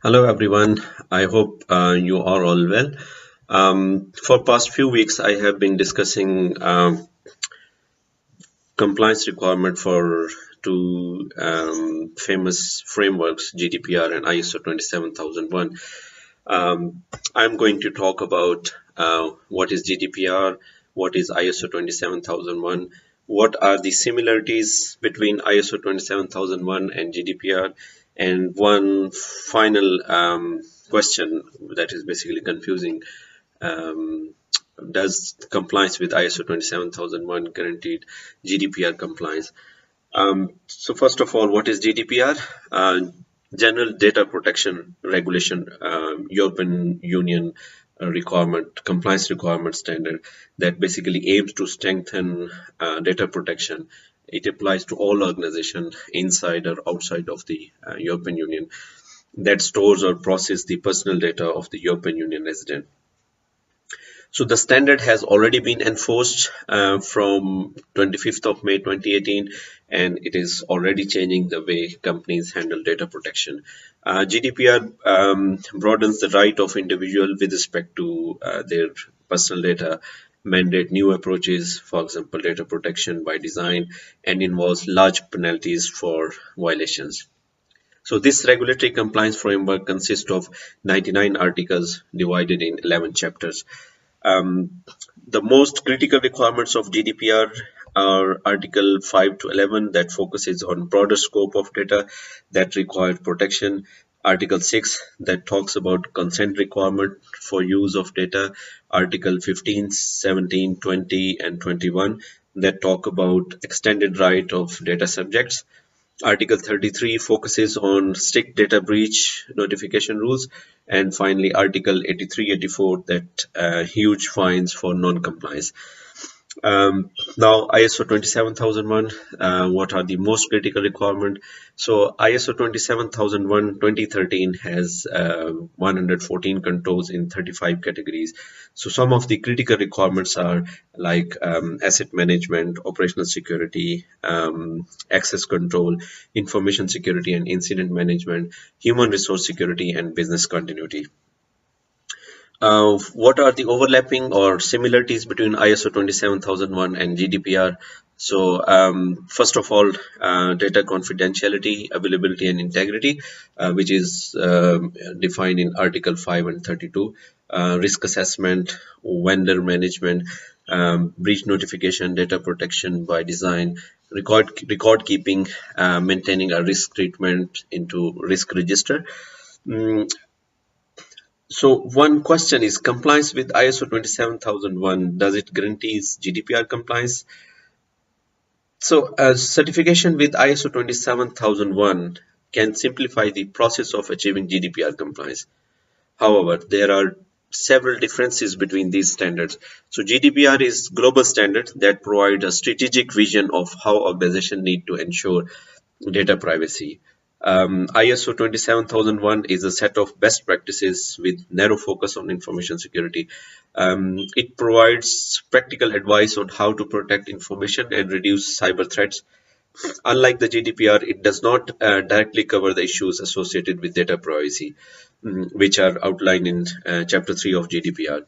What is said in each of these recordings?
Hello everyone. I hope you are all well. For past few weeks, I have been discussing compliance requirement for two famous frameworks, GDPR and ISO 27001. I'm going to talk about what is GDPR, what is ISO 27001, what are the similarities between ISO 27001 and GDPR, and one final question that is basically confusing. Um, does compliance with ISO 27001 guaranteed GDPR compliance? So first of all, what is GDPR? General Data Protection Regulation, European Union requirement, compliance requirement standard that basically aims to strengthen data protection. It applies to all organizations inside or outside of the European Union that stores or process the personal data of the European Union resident. So the standard has already been enforced from 25th of May 2018, and it is already changing the way companies handle data protection. GDPR broadens the right of individual with respect to their personal data, mandate new approaches, for example, data protection by design, and involves large penalties for violations. So this regulatory compliance framework consists of 99 articles divided in 11 chapters. Um, the most critical requirements of GDPR are Article 5 to 11 that focuses on broader scope of data that require protection. Article 6 that talks about consent requirement for use of data. Article 15, 17, 20, and 21 that talk about extended right of data subjects. Article 33 focuses on strict data breach notification rules. And finally, Article 83, 84 that huge fines for non-compliance. Now, ISO 27001, what are the most critical requirements? So, ISO 27001 2013 has 114 controls in 35 categories. So, some of the critical requirements are like asset management, operational security, access control, information security and incident management, human resource security, and business continuity. What are the overlapping or similarities between ISO 27001 and GDPR? So, first of all, data confidentiality, availability, and integrity, which is defined in Article 5 and 32. Risk assessment, vendor management, breach notification, data protection by design, record keeping, maintaining a risk treatment into risk register. Mm, so one question is compliance with ISO 27001. Does it guarantees GDPR compliance? So certification with ISO 27001 can simplify the process of achieving GDPR compliance. However, there are several differences between these standards. So GDPR is global standard that provide a strategic vision of how organizations need to ensure data privacy. ISO 27001 is a set of best practices with narrow focus on information security. It provides practical advice on how to protect information and reduce cyber threats. Unlike the GDPR, it does not directly cover the issues associated with data privacy, which are outlined in Chapter 3 of GDPR.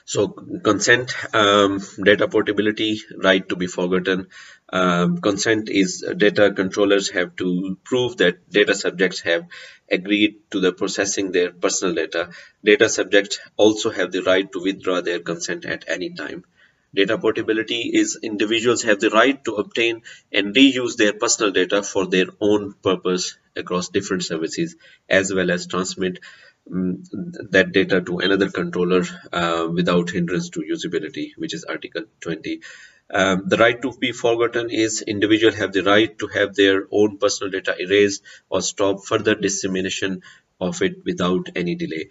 So consent, data portability, right to be forgotten. Consent is data controllers have to prove that data subjects have agreed to the processing their personal data. Data subjects also have the right to withdraw their consent at any time. Data portability is individuals have the right to obtain and reuse their personal data for their own purpose across different services, as well as transmit that data to another controller without hindrance to usability, which is Article 20. The right to be forgotten is individuals have the right to have their own personal data erased or stop further dissemination of it without any delay.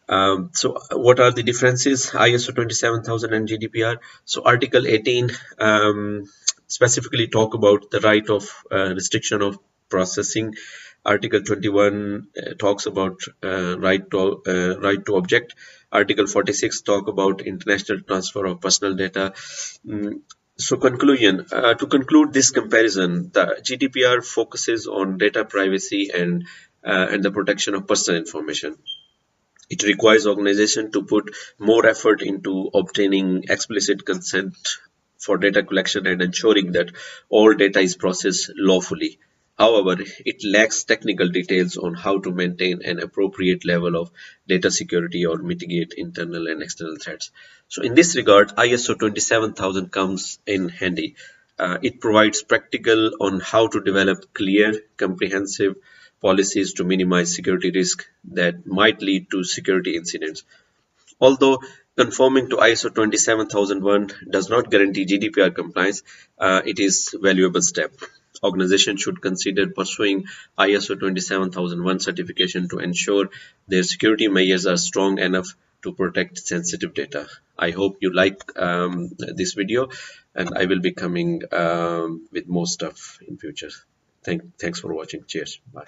So what are the differences ISO 27000 and GDPR? So Article 18 specifically talk about the right of restriction of processing. Article 21 talks about right to object. Article 46 talk about international transfer of personal data. So conclusion, to conclude this comparison, the GDPR focuses on data privacy and and the protection of personal information. It requires organizations to put more effort into obtaining explicit consent for data collection and ensuring that all data is processed lawfully. However, it lacks technical details on how to maintain an appropriate level of data security or mitigate internal and external threats. So, in this regard, ISO 27000 comes in handy. It provides practical on how to develop clear, comprehensive policies to minimize security risk that might lead to security incidents. Although conforming to ISO 27001 does not guarantee GDPR compliance, it is a valuable step. Organizations should consider pursuing ISO 27001 certification to ensure their security measures are strong enough to protect sensitive data. I hope you like this video, and I will be coming with more stuff in future. Thanks for watching. Cheers. Bye.